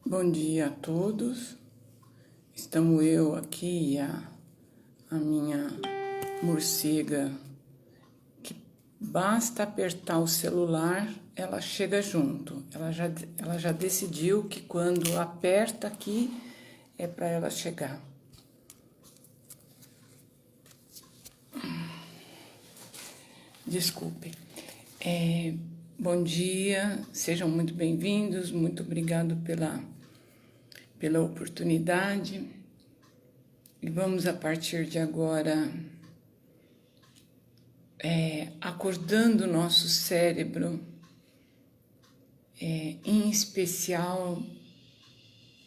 Bom dia a todos. Estamos eu aqui e a minha morcega, que basta apertar o celular, ela chega junto. Ela já decidiu que quando aperta aqui é para ela chegar. Desculpe. Bom dia, sejam muito bem-vindos, muito obrigado pela oportunidade. E vamos, a partir de agora, acordando o nosso cérebro, em especial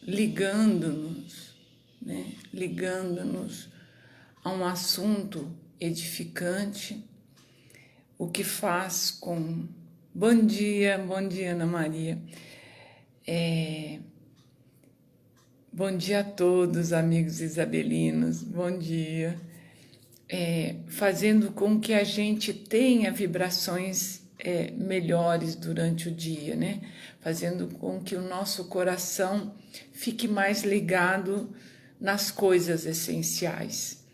ligando-nos, né? Ligando-nos a um assunto edificante, o que faz com... Bom dia, Ana Maria. Bom dia a todos, amigos isabelinos, bom dia. Fazendo com que a gente tenha vibrações melhores durante o dia, né? Fazendo com que o nosso coração fique mais ligado nas coisas essenciais.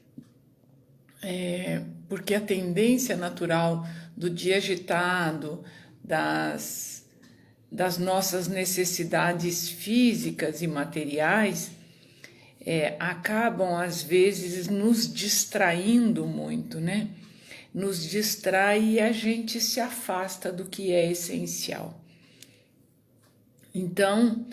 Porque a tendência natural do dia agitado, das nossas necessidades físicas e materiais, acabam, às vezes, nos distraindo muito, né? Nos distrai e a gente se afasta do que é essencial. Então,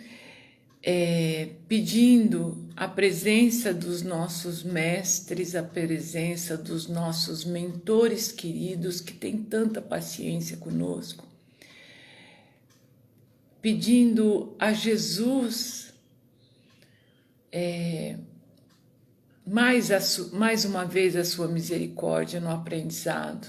pedindo a presença dos nossos mestres, a presença dos nossos mentores queridos que têm tanta paciência conosco, pedindo a Jesus mais uma vez a sua misericórdia no aprendizado.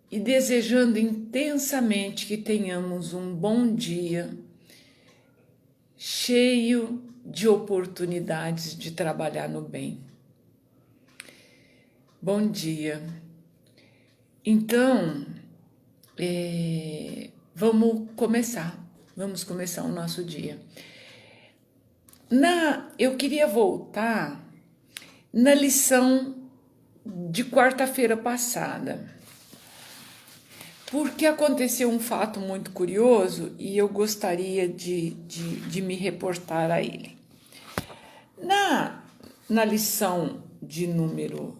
E desejando intensamente que tenhamos um bom dia, cheio de oportunidades de trabalhar no bem. Bom dia. Então, vamos começar o nosso dia. Eu queria voltar na lição de quarta-feira passada, porque aconteceu um fato muito curioso e eu gostaria de me reportar a ele. Na lição de número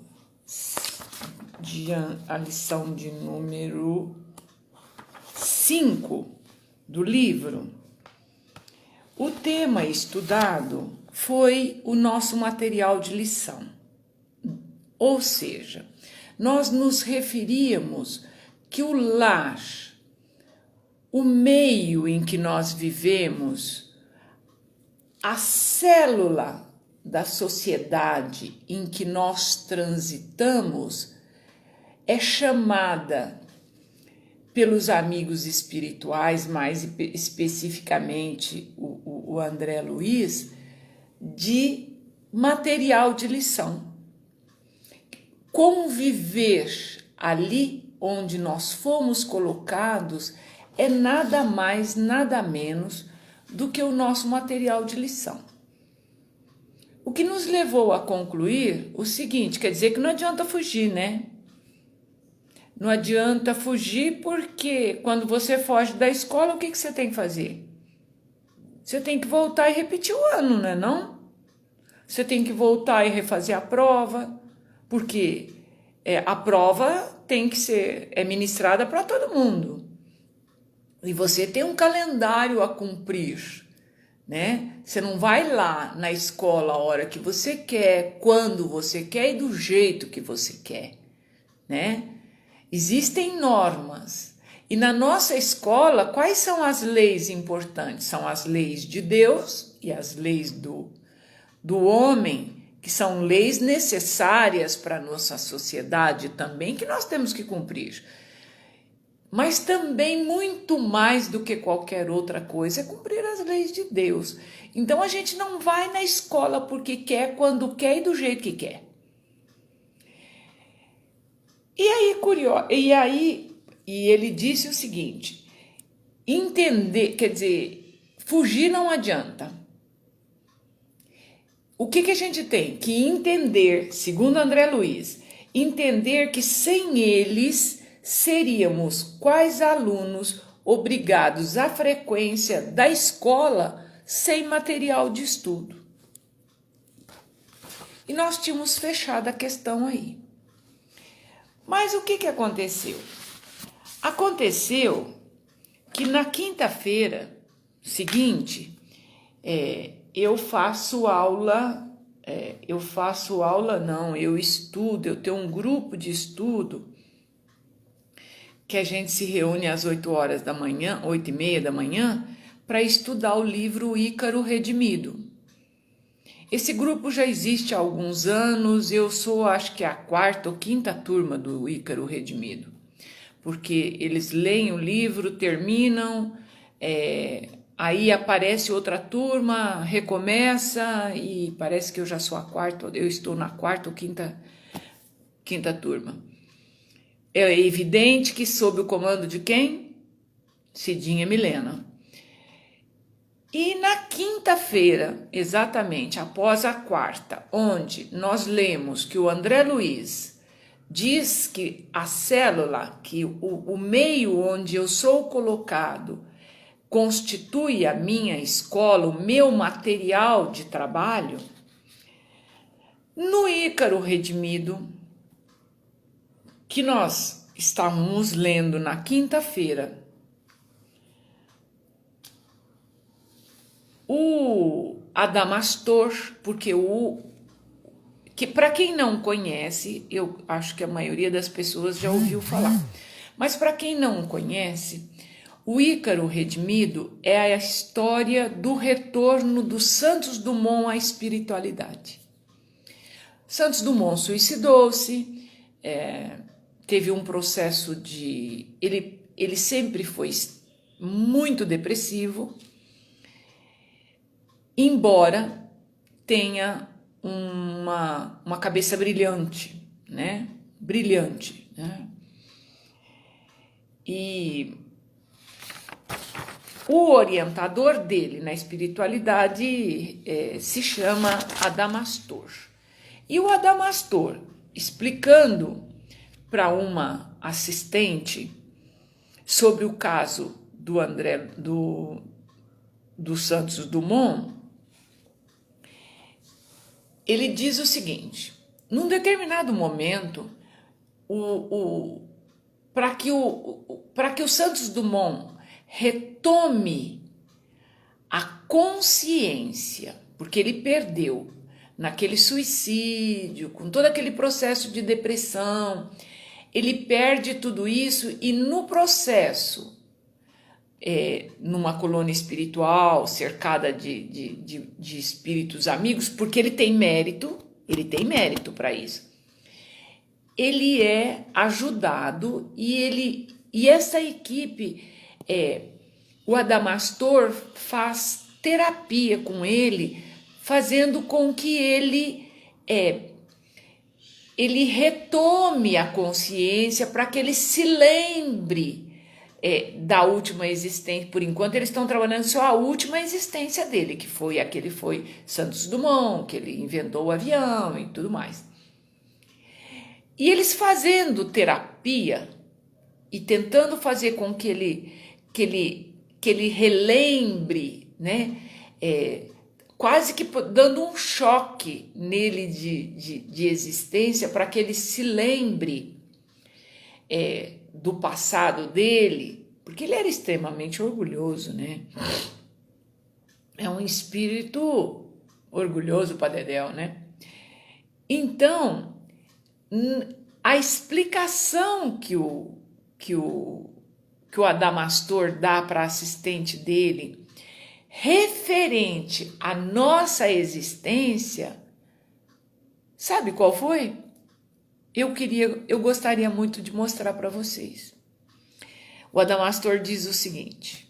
5 do livro, o tema estudado foi o nosso material de lição. Ou seja, nós nos referíamos que o lar, o meio em que nós vivemos, a célula da sociedade em que nós transitamos é chamada pelos amigos espirituais, mais especificamente o André Luiz, de material de lição. Conviver ali onde nós fomos colocados é nada mais, nada menos do que o nosso material de lição. O que nos levou a concluir o seguinte, quer dizer que não adianta fugir, né? Não adianta fugir porque quando você foge da escola, o que você tem que fazer? Você tem que voltar e repetir o ano, né, não? Você tem que voltar e refazer a prova, porque a prova tem que ser ministrada para todo mundo. E você tem um calendário a cumprir, né? Você não vai lá na escola a hora que você quer, quando você quer e do jeito que você quer, né? Existem normas. E na nossa escola, quais são as leis importantes? São as leis de Deus e as leis do homem, que são leis necessárias para a nossa sociedade também, que nós temos que cumprir. Mas também, muito mais do que qualquer outra coisa, é cumprir as leis de Deus. Então, a gente não vai na escola porque quer, quando quer e do jeito que quer. E ele disse o seguinte: entender, quer dizer, fugir não adianta. O que a gente tem que entender, segundo André Luiz, entender que sem eles seríamos quais alunos obrigados à frequência da escola sem material de estudo. E nós tínhamos fechado a questão aí. Mas o que aconteceu? Aconteceu que na quinta-feira seguinte, eu estudo, eu tenho um grupo de estudo que a gente se reúne às 8h da manhã, 8h30 da manhã, para estudar o livro Ícaro Redimido. Esse grupo já existe há alguns anos, eu sou acho que a 4ª ou 5ª turma do Ícaro Redimido, porque eles leem o livro, terminam, aí aparece outra turma, recomeça e parece que eu já sou a 4ª, eu estou na 4ª ou 5ª turma. É evidente que sob o comando de quem? Cidinha Milena. E na quinta-feira, exatamente após a 4ª, onde nós lemos que o André Luiz diz que a célula, que o meio onde eu sou colocado, constitui a minha escola, o meu material de trabalho, no Ícaro Redimido, que nós estávamos lendo na quinta-feira, o Adamastor, porque que para quem não conhece, eu acho que a maioria das pessoas já ouviu falar, mas para quem não conhece, o Ícaro Redimido é a história do retorno do Santos Dumont à espiritualidade. Santos Dumont suicidou-se, teve um processo de... Ele sempre foi muito depressivo, embora tenha uma cabeça brilhante, né? Brilhante, né? E o orientador dele na espiritualidade se chama Adamastor. E o Adamastor, explicando para uma assistente sobre o caso do Santos Dumont, ele diz o seguinte: num determinado momento, para que o Santos Dumont retome a consciência, porque ele perdeu naquele suicídio, com todo aquele processo de depressão, ele perde tudo isso e no processo, numa colônia espiritual, cercada de espíritos amigos, porque ele tem mérito para isso. Ele é ajudado e essa equipe, o Adamastor faz terapia com ele, fazendo com que ele retome a consciência para que ele se lembre da última existência. Por enquanto eles estão trabalhando só a última existência dele, que foi Santos Dumont, que ele inventou o avião e tudo mais. E eles fazendo terapia e tentando fazer com que ele relembre, né? Quase que dando um choque nele de existência para que ele se lembre do passado dele, porque ele era extremamente orgulhoso, né? É um espírito orgulhoso para Dedéu, né? Então, a explicação que o Adamastor dá para a assistente dele referente à nossa existência, sabe qual foi? Eu gostaria muito de mostrar para vocês. O Adamastor diz o seguinte: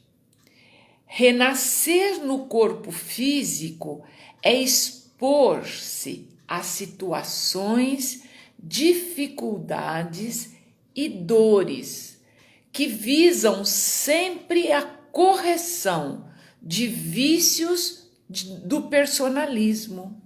renascer no corpo físico é expor-se a situações, dificuldades e dores que visam sempre a correção de vícios do personalismo.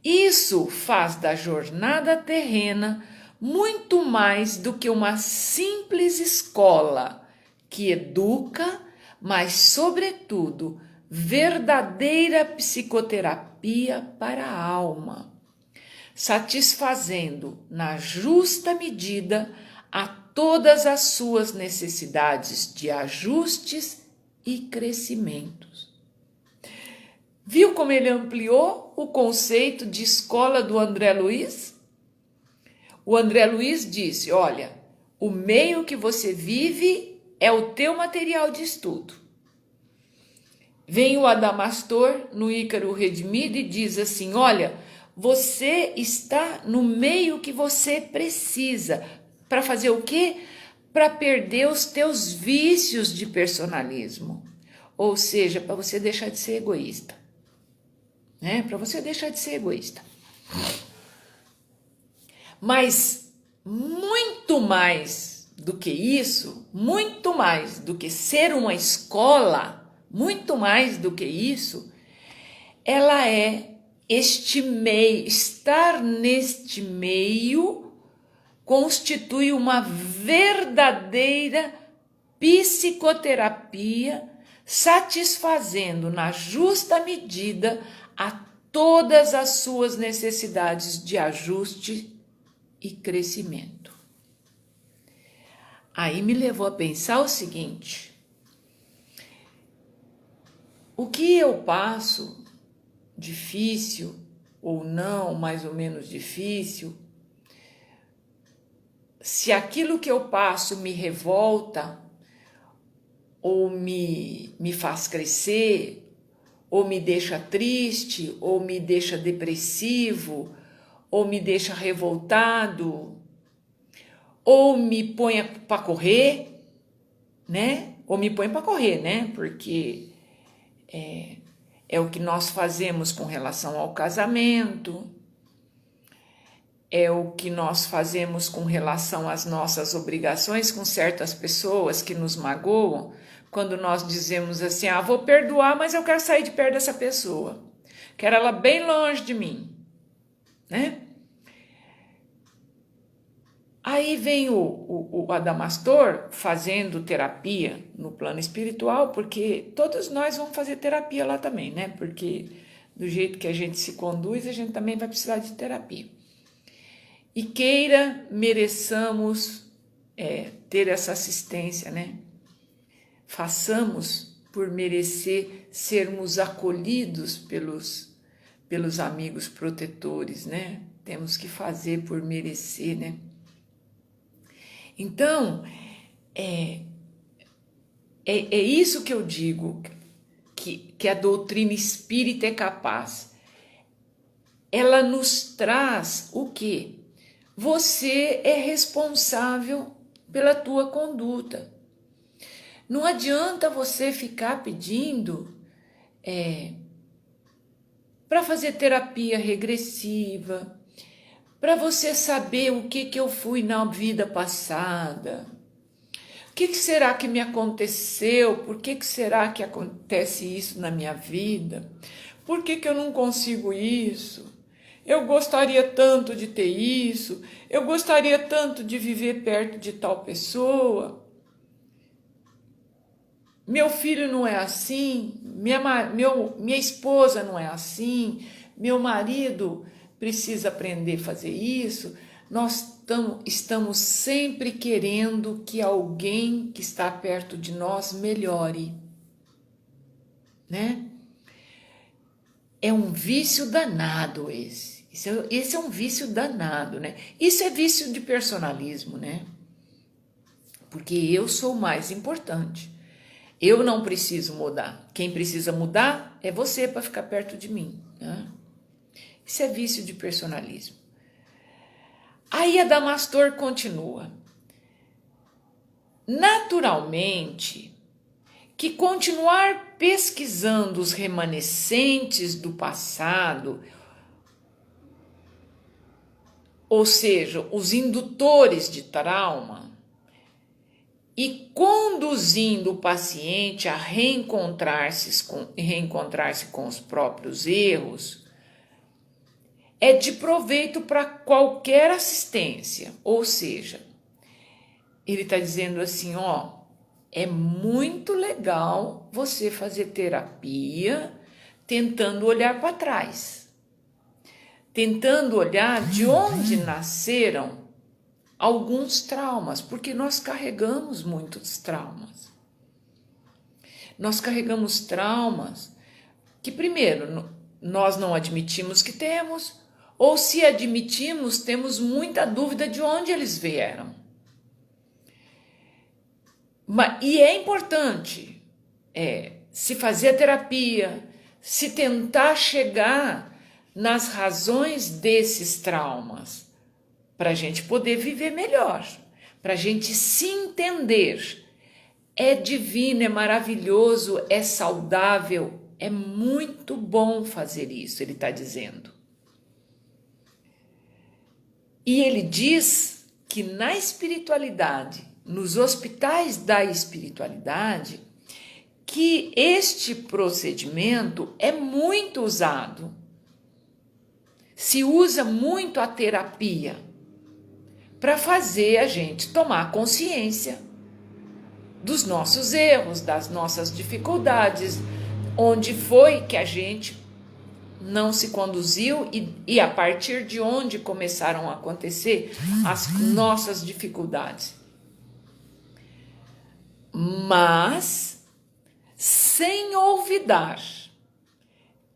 Isso faz da jornada terrena muito mais do que uma simples escola que educa, mas, sobretudo, verdadeira psicoterapia para a alma, satisfazendo, na justa medida, a todas as suas necessidades de ajustes e crescimentos. Viu como ele ampliou o conceito de escola do André Luiz? O André Luiz disse, olha, o meio que você vive é o teu material de estudo. Vem o Adamastor no Ícaro Redimido e diz assim, olha, você está no meio que você precisa. Para fazer o quê? Para perder os teus vícios de personalismo. Ou seja, para você deixar de ser egoísta. Né? Para você deixar de ser egoísta. Mas muito mais do que isso, muito mais do que ser uma escola, muito mais do que isso, ela é este meio, estar neste meio constitui uma verdadeira psicoterapia, satisfazendo na justa medida a todas as suas necessidades de ajuste e crescimento. Aí me levou a pensar o seguinte, o que eu passo, difícil ou não, mais ou menos difícil, se aquilo que eu passo me revolta, ou me faz crescer, ou me deixa triste, ou me deixa depressivo, ou me deixa revoltado, ou me põe para correr, né? Ou me põe para correr, né? Porque é o que nós fazemos com relação ao casamento, é o que nós fazemos com relação às nossas obrigações com certas pessoas que nos magoam, quando nós dizemos assim, vou perdoar, mas eu quero sair de perto dessa pessoa, quero ela bem longe de mim, né? Aí vem o Adamastor fazendo terapia no plano espiritual, porque todos nós vamos fazer terapia lá também, né? Porque do jeito que a gente se conduz, a gente também vai precisar de terapia. E queira, mereçamos ter essa assistência, né? Façamos por merecer sermos acolhidos pelos amigos protetores, né? Temos que fazer por merecer, né? Então, é isso que eu digo, que a doutrina espírita é capaz. Ela nos traz o quê? Você é responsável pela tua conduta. Não adianta você ficar pedindo para fazer terapia regressiva, para você saber o que eu fui na vida passada. O que será que me aconteceu? Por que será que acontece isso na minha vida? Por que eu não consigo isso? Eu gostaria tanto de ter isso. Eu gostaria tanto de viver perto de tal pessoa. Meu filho não é assim. Minha esposa não é assim. Meu marido precisa aprender a fazer isso. Nós estamos sempre querendo que alguém que está perto de nós melhore, né? É um vício danado esse. Esse é um vício danado, né? Isso é vício de personalismo, né? Porque eu sou o mais importante. Eu não preciso mudar. Quem precisa mudar é você para ficar perto de mim, né? Isso é vício de personalismo. Aí Adamastor continua. Naturalmente, que continuar pesquisando os remanescentes do passado, ou seja, os indutores de trauma, e conduzindo o paciente a reencontrar-se com os próprios erros, é de proveito para qualquer assistência. Ou seja, ele está dizendo assim, ó, é muito legal você fazer terapia tentando olhar para trás, tentando olhar de onde nasceram alguns traumas, porque nós carregamos muitos traumas. Nós carregamos traumas que, primeiro, nós não admitimos que temos, ou se admitimos, temos muita dúvida de onde eles vieram. E é importante se fazer a terapia, se tentar chegar nas razões desses traumas, para a gente poder viver melhor, para a gente se entender. É divino, é maravilhoso, é saudável, é muito bom fazer isso, ele está dizendo. E ele diz que na espiritualidade, nos hospitais da espiritualidade, que este procedimento é muito usado. Se usa muito a terapia para fazer a gente tomar consciência dos nossos erros, das nossas dificuldades, onde foi que a gente não se conduziu e a partir de onde começaram a acontecer as nossas dificuldades. Mas sem olvidar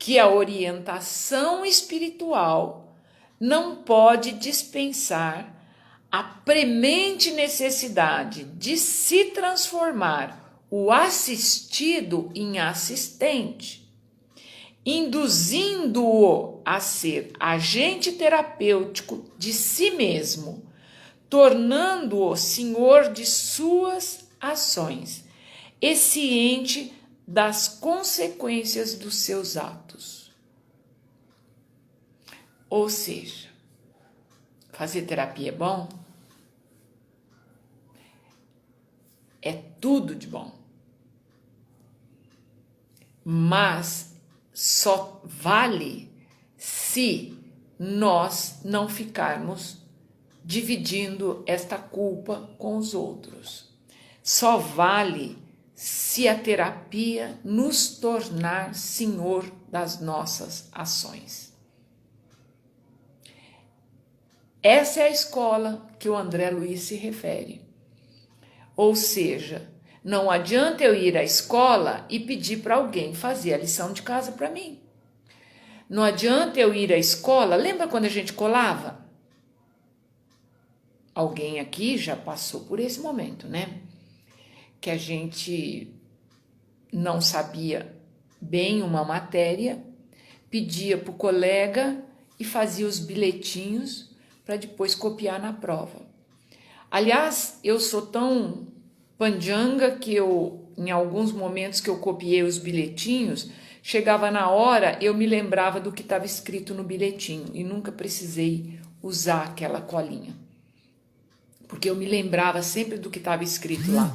que a orientação espiritual não pode dispensar a premente necessidade de se transformar o assistido em assistente, induzindo-o a ser agente terapêutico de si mesmo, tornando-o senhor de suas ações e ciente das consequências dos seus atos. Ou seja, fazer terapia é bom? É tudo de bom. Mas só vale se nós não ficarmos dividindo esta culpa com os outros. Só vale se a terapia nos tornar senhor das nossas ações. Essa é a escola que o André Luiz se refere. Ou seja, não adianta eu ir à escola e pedir para alguém fazer a lição de casa para mim. Não adianta eu ir à escola, lembra quando a gente colava? Alguém aqui já passou por esse momento, né? Que a gente não sabia bem uma matéria, pedia para o colega e fazia os bilhetinhos para depois copiar na prova. Aliás, eu sou tão pandianga que em alguns momentos que eu copiei os bilhetinhos, chegava na hora, eu me lembrava do que estava escrito no bilhetinho e nunca precisei usar aquela colinha. Porque eu me lembrava sempre do que estava escrito lá.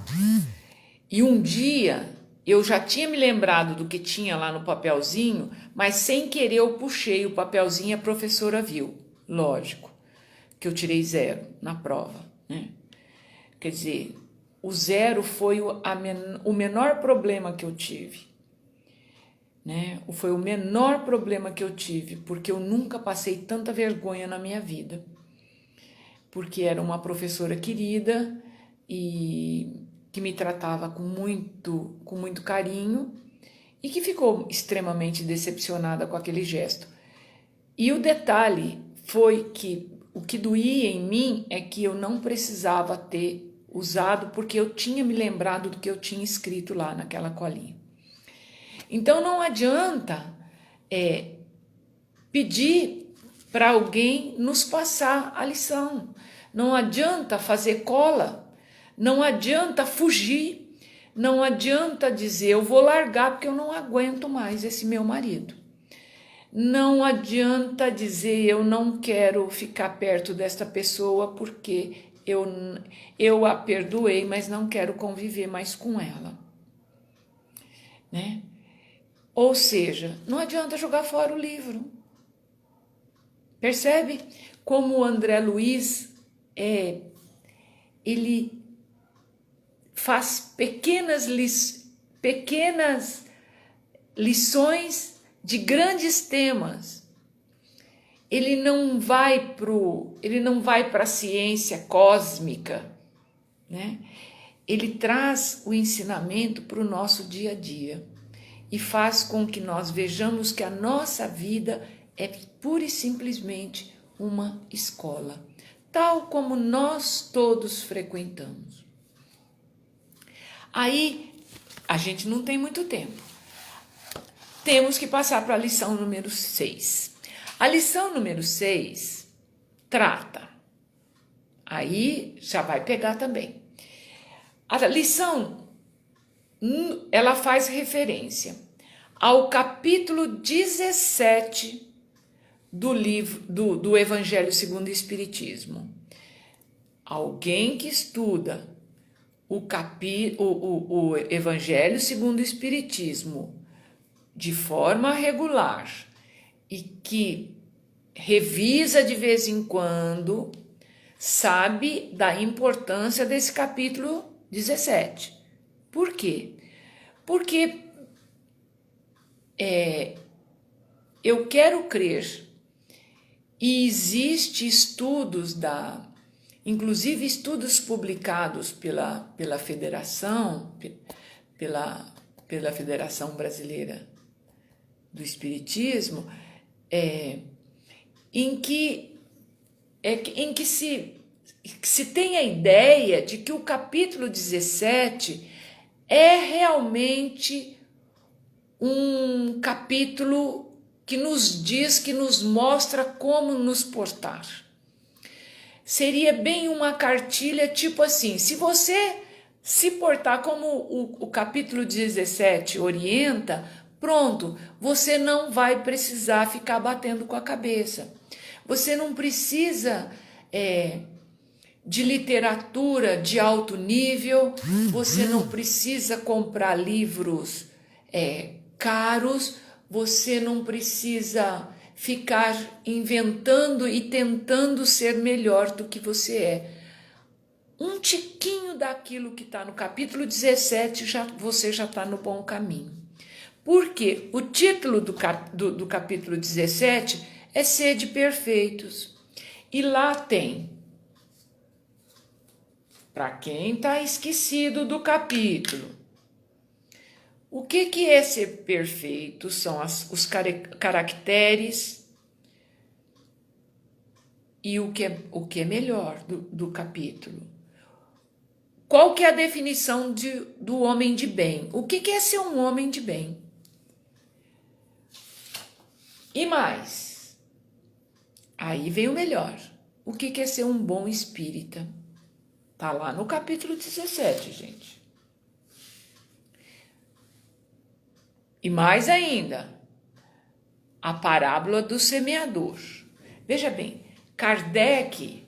E um dia eu já tinha me lembrado do que tinha lá no papelzinho, mas sem querer eu puxei o papelzinho e a professora viu. Lógico que eu tirei 0 na prova, né? Quer dizer, o 0 foi o menor problema que eu tive, né? Foi o menor problema que eu tive, porque eu nunca passei tanta vergonha na minha vida. Porque era uma professora querida e que me tratava com muito carinho e que ficou extremamente decepcionada com aquele gesto. E o detalhe foi que o que doía em mim é que eu não precisava ter usado, porque eu tinha me lembrado do que eu tinha escrito lá naquela colinha. Então não adianta pedir para alguém nos passar a lição, não adianta fazer cola, não adianta fugir, não adianta dizer eu vou largar porque eu não aguento mais esse meu marido. Não adianta dizer eu não quero ficar perto desta pessoa porque eu a perdoei, mas não quero conviver mais com ela, né? Ou seja, não adianta jogar fora o livro. Percebe como o André Luiz ele faz pequenas lições de grandes temas. Ele não vai para a ciência cósmica, né? Ele traz o ensinamento para o nosso dia a dia e faz com que nós vejamos que a nossa vida é pura e simplesmente uma escola, tal como nós todos frequentamos. Aí, a gente não tem muito tempo. Temos que passar para a lição número 6. A lição número 6 trata, aí já vai pegar também. A lição, ela faz referência ao capítulo 17 do livro do Evangelho segundo o Espiritismo. Alguém que estuda o Evangelho segundo o Espiritismo de forma regular e que revisa de vez em quando, sabe da importância desse capítulo 17. Por quê? Porque eu quero crer, e existe estudos inclusive estudos publicados pela Federação, pela Federação Brasileira do Espiritismo, em que se tem a ideia de que o capítulo 17 é realmente um capítulo que nos diz, que nos mostra como nos portar. Seria bem uma cartilha tipo assim, se você se portar como o capítulo 17 orienta, pronto, você não vai precisar ficar batendo com a cabeça. Você não precisa de literatura de alto nível, você não precisa comprar livros caros, você não precisa ficar inventando e tentando ser melhor do que você é. Um tiquinho daquilo que está no capítulo 17, você já está no bom caminho. Porque o título do capítulo 17 é Sede Perfeitos. E lá tem, para quem está esquecido do capítulo, o que é ser perfeito? São os caracteres e o que é melhor do capítulo. Qual que é a definição do homem de bem? O que é ser um homem de bem? E mais, aí vem o melhor. O que é ser um bom espírita? Tá lá no capítulo 17, gente. E mais ainda, a parábola do semeador. Veja bem, Kardec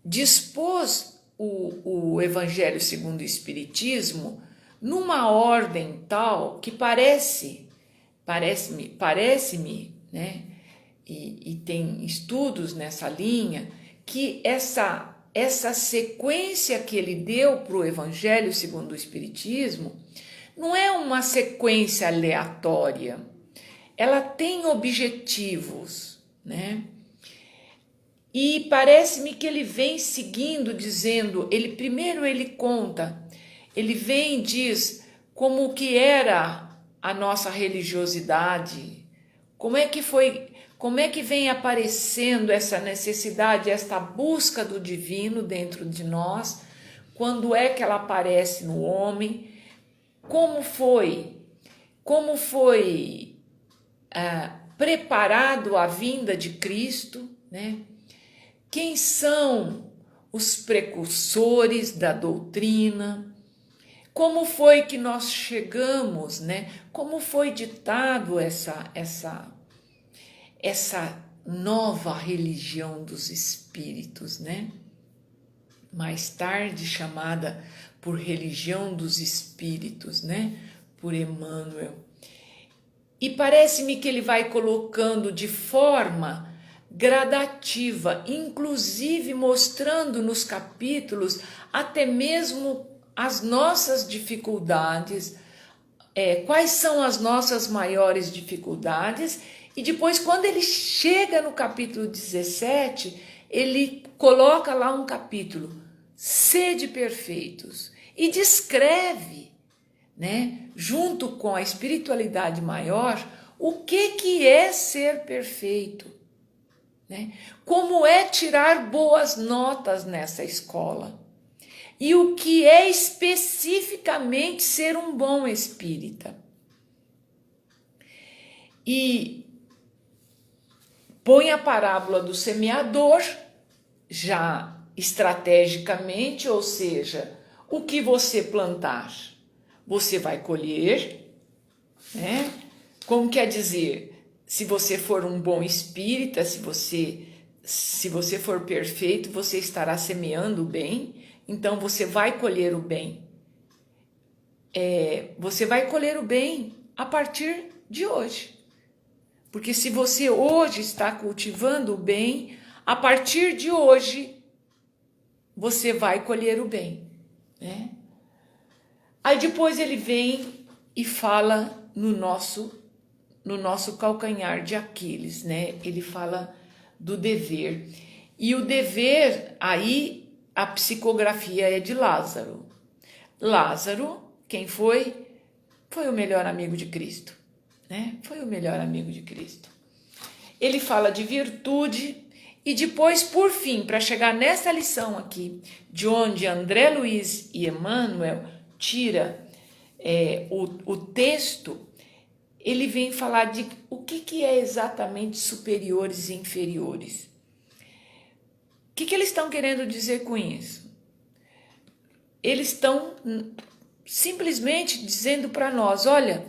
dispôs o Evangelho segundo o Espiritismo numa ordem tal que parece-me, né? E tem estudos nessa linha, que essa sequência que ele deu para o Evangelho segundo o Espiritismo não é uma sequência aleatória, ela tem objetivos, né? E parece-me que ele vem seguindo, dizendo, primeiro ele conta, ele vem e diz como que era a nossa religiosidade, como é que vem aparecendo essa necessidade, esta busca do divino dentro de nós, quando é que ela aparece no homem, como foi preparado a vinda de Cristo, né? Quem são os precursores da doutrina? Como foi que nós chegamos, né? Como foi ditado essa nova religião dos espíritos, né? mais tarde chamada por religião dos espíritos, né? Por Emmanuel. E parece-me que ele vai colocando de forma gradativa, inclusive mostrando nos capítulos até mesmo as nossas dificuldades, quais são as nossas maiores dificuldades, e depois, quando ele chega no capítulo 17, ele coloca lá um capítulo, sede perfeitos, e descreve, né, junto com a espiritualidade maior, o que é ser perfeito, né? Como é tirar boas notas nessa escola, e o que é especificamente ser um bom espírita. E põe a parábola do semeador, já estrategicamente, ou seja, o que você plantar, você vai colher, né? Como quer dizer, se você for um bom espírita, se você for perfeito, você estará semeando o bem, então você vai colher o bem. Você vai colher o bem a partir de hoje. Porque se você hoje está cultivando o bem, a partir de hoje você vai colher o bem, né? Aí depois ele vem e fala no nosso calcanhar de Aquiles, né? Ele fala do dever. E o dever, aí a psicografia é de Lázaro. Lázaro, quem foi? Foi o melhor amigo de Cristo, né? Foi o melhor amigo de Cristo. Ele fala de virtude e depois, por fim, para chegar nessa lição aqui, de onde André Luiz e Emmanuel tira o texto, ele vem falar de o que é exatamente superiores e inferiores. O que eles estão querendo dizer com isso? Eles estão simplesmente dizendo para nós, olha,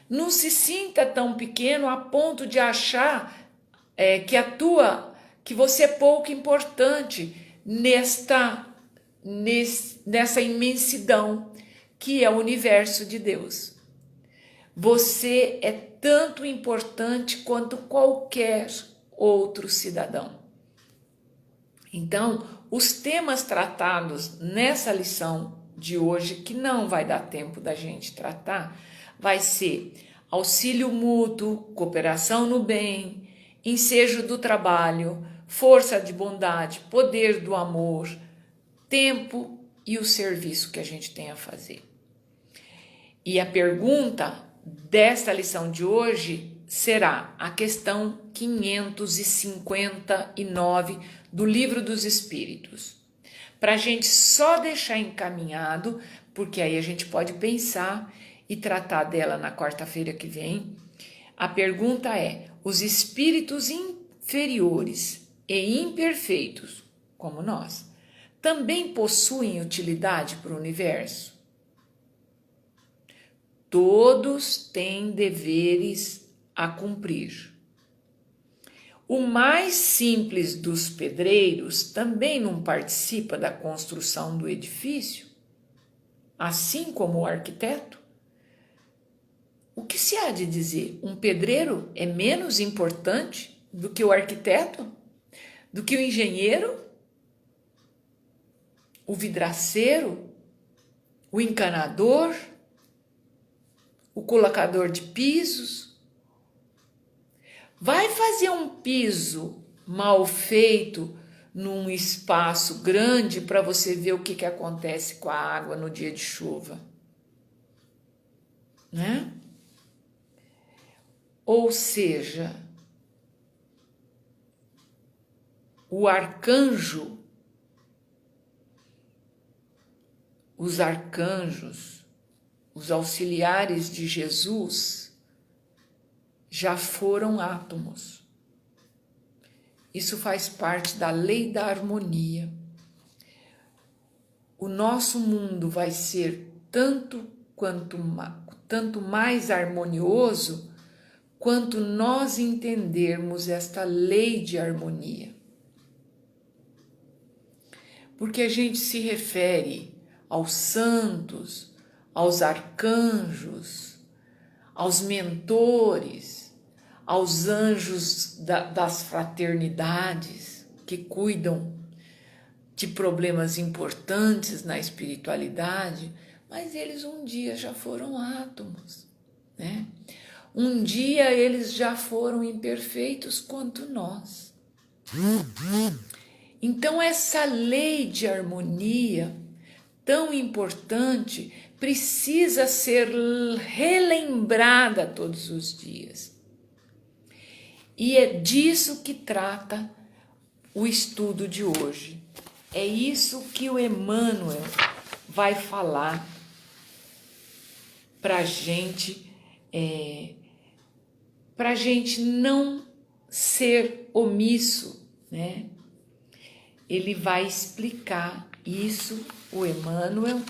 não se sinta tão pequeno a ponto de achar que você é pouco importante nessa imensidão que é o universo de Deus. Você é tanto importante quanto qualquer outro cidadão. Então, os temas tratados nessa lição de hoje, que não vai dar tempo da gente tratar, vai ser auxílio mútuo, cooperação no bem, ensejo do trabalho, força de bondade, poder do amor, tempo e o serviço que a gente tem a fazer. E a pergunta desta lição de hoje será a questão 559 do Livro dos Espíritos. Para a gente só deixar encaminhado, porque aí a gente pode pensar e tratar dela na quarta-feira que vem. A pergunta é: os espíritos inferiores e imperfeitos, como nós, também possuem utilidade para o universo? Todos têm deveres a cumprir. O mais simples dos pedreiros também não participa da construção do edifício, assim como o arquiteto? O que se há de dizer? Um pedreiro é menos importante do que o arquiteto? Do que o engenheiro? O vidraceiro? O encanador? O colocador de pisos? Vai fazer um piso mal feito num espaço grande para você ver o que acontece com a água no dia de chuva, né? Ou seja, o arcanjo, os arcanjos, os auxiliares de Jesus já foram átomos. Isso faz parte da lei da harmonia. O nosso mundo vai ser tanto mais harmonioso quanto nós entendermos esta lei de harmonia. porque a gente se refere aos santos, aos arcanjos, aos mentores, aos anjos das fraternidades que cuidam de problemas importantes na espiritualidade, mas eles um dia já foram átomos, né? Um dia eles já foram imperfeitos quanto nós. Então essa lei de harmonia tão importante precisa ser relembrada todos os dias. E é disso que trata o estudo de hoje. É isso que o Emmanuel vai falar para gente não ser omisso, né? Ele vai explicar isso, o Emmanuel,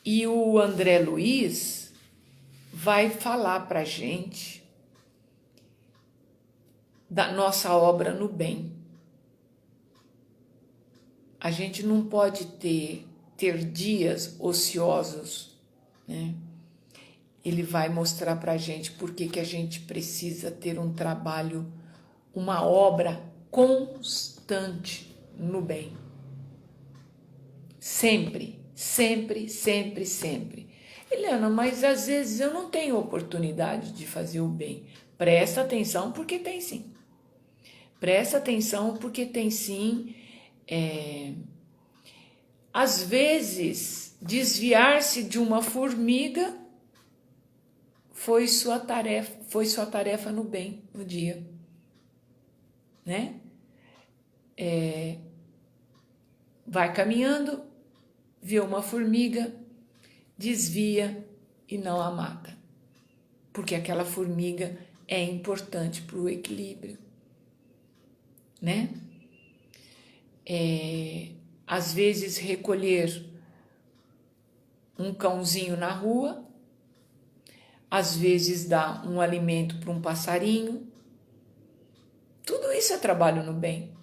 e o André Luiz vai falar para gente da nossa obra no bem. A gente não pode ter dias ociosos, né? Ele vai mostrar para a gente por que a gente precisa ter um trabalho, uma obra constante no bem. Sempre, sempre, sempre, sempre. Eliana, mas às vezes eu não tenho oportunidade de fazer o bem. Presta atenção porque tem sim. Presta atenção porque tem sim. Às vezes, desviar-se de uma formiga foi sua tarefa no bem, no dia, né? Vai caminhando, vê uma formiga, desvia e não a mata, porque aquela formiga é importante para o equilíbrio, né? Às vezes recolher um cãozinho na rua, às vezes dar um alimento para um passarinho, tudo isso é trabalho no bem.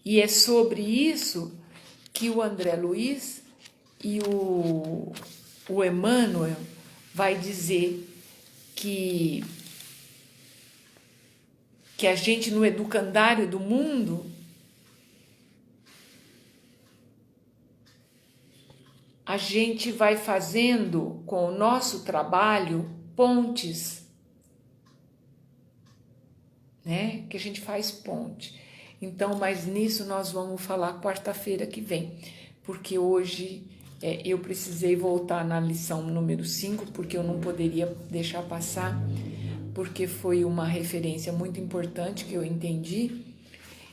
E é sobre isso que o André Luiz e o Emmanuel vai dizer que a gente no educandário do mundo a gente vai fazendo com o nosso trabalho pontes, né? Que a gente faz ponte. Então, mas nisso nós vamos falar quarta-feira que vem, porque hoje eu precisei voltar na lição número 5, porque eu não poderia deixar passar, porque foi uma referência muito importante que eu entendi.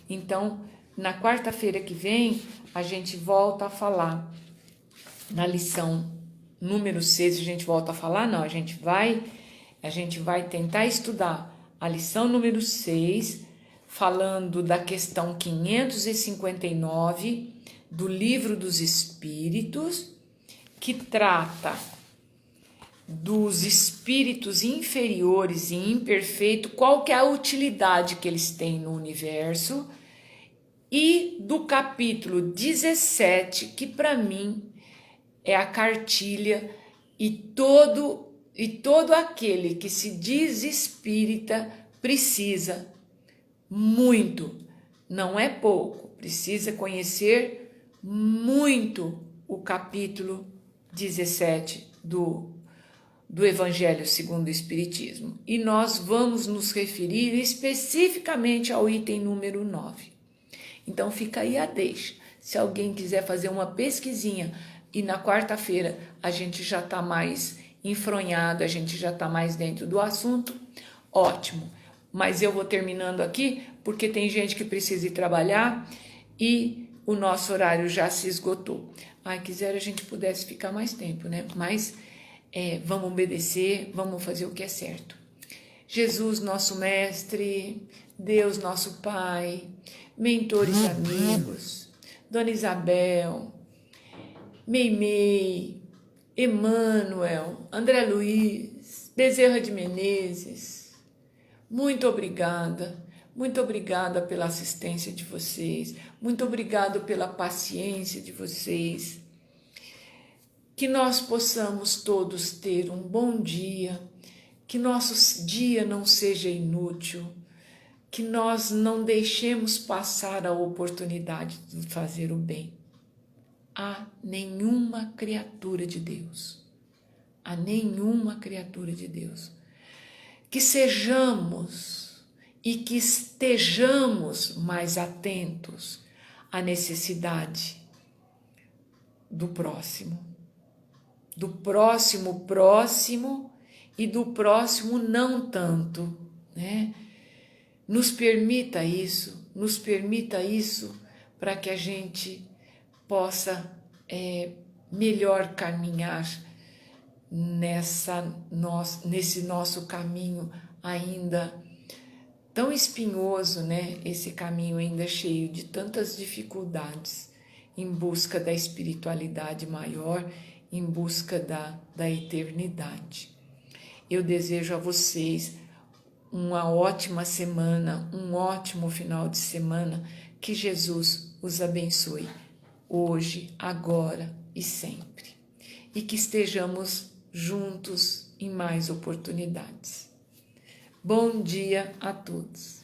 Então, na quarta-feira que vem, a gente volta a falar. Na lição número 6, a gente volta a falar, não, a gente vai tentar estudar a lição número 6, falando da questão 559 do Livro dos Espíritos, que trata dos espíritos inferiores e imperfeitos, qual que é a utilidade que eles têm no universo, e do capítulo 17, que para mim é a cartilha, e todo aquele que se diz espírita precisa muito, não é pouco, precisa conhecer muito o capítulo 17 do Evangelho segundo o Espiritismo. E nós vamos nos referir especificamente ao item número 9. Então fica aí a deixa. Se alguém quiser fazer uma pesquisinha, e na quarta-feira a gente já está mais enfronhado, a gente já está mais dentro do assunto, ótimo. Mas eu vou terminando aqui, porque tem gente que precisa ir trabalhar e o nosso horário já se esgotou. Quisera a gente pudesse ficar mais tempo, né? Mas vamos obedecer, vamos fazer o que é certo. Jesus, nosso mestre, Deus, nosso Pai, mentores amigos, Dona Isabel, Meimei, Emmanuel, André Luiz, Bezerra de Menezes, muito obrigada Muito obrigada pela assistência de vocês. Muito obrigado pela paciência de vocês. Que nós possamos todos ter um bom dia, que nosso dia não seja inútil, que nós não deixemos passar a oportunidade de fazer o bem a nenhuma criatura de Deus. A nenhuma criatura de Deus. Que sejamos e que estejamos mais atentos à necessidade do próximo próximo e do próximo não tanto, né? Nos permita isso para que a gente possa melhor caminhar nesse nosso caminho ainda tão espinhoso, né? Esse caminho ainda cheio de tantas dificuldades, em busca da espiritualidade maior, em busca da eternidade. Eu desejo a vocês uma ótima semana, um ótimo final de semana, que Jesus os abençoe, hoje, agora e sempre. E que estejamos juntos em mais oportunidades. Bom dia a todos.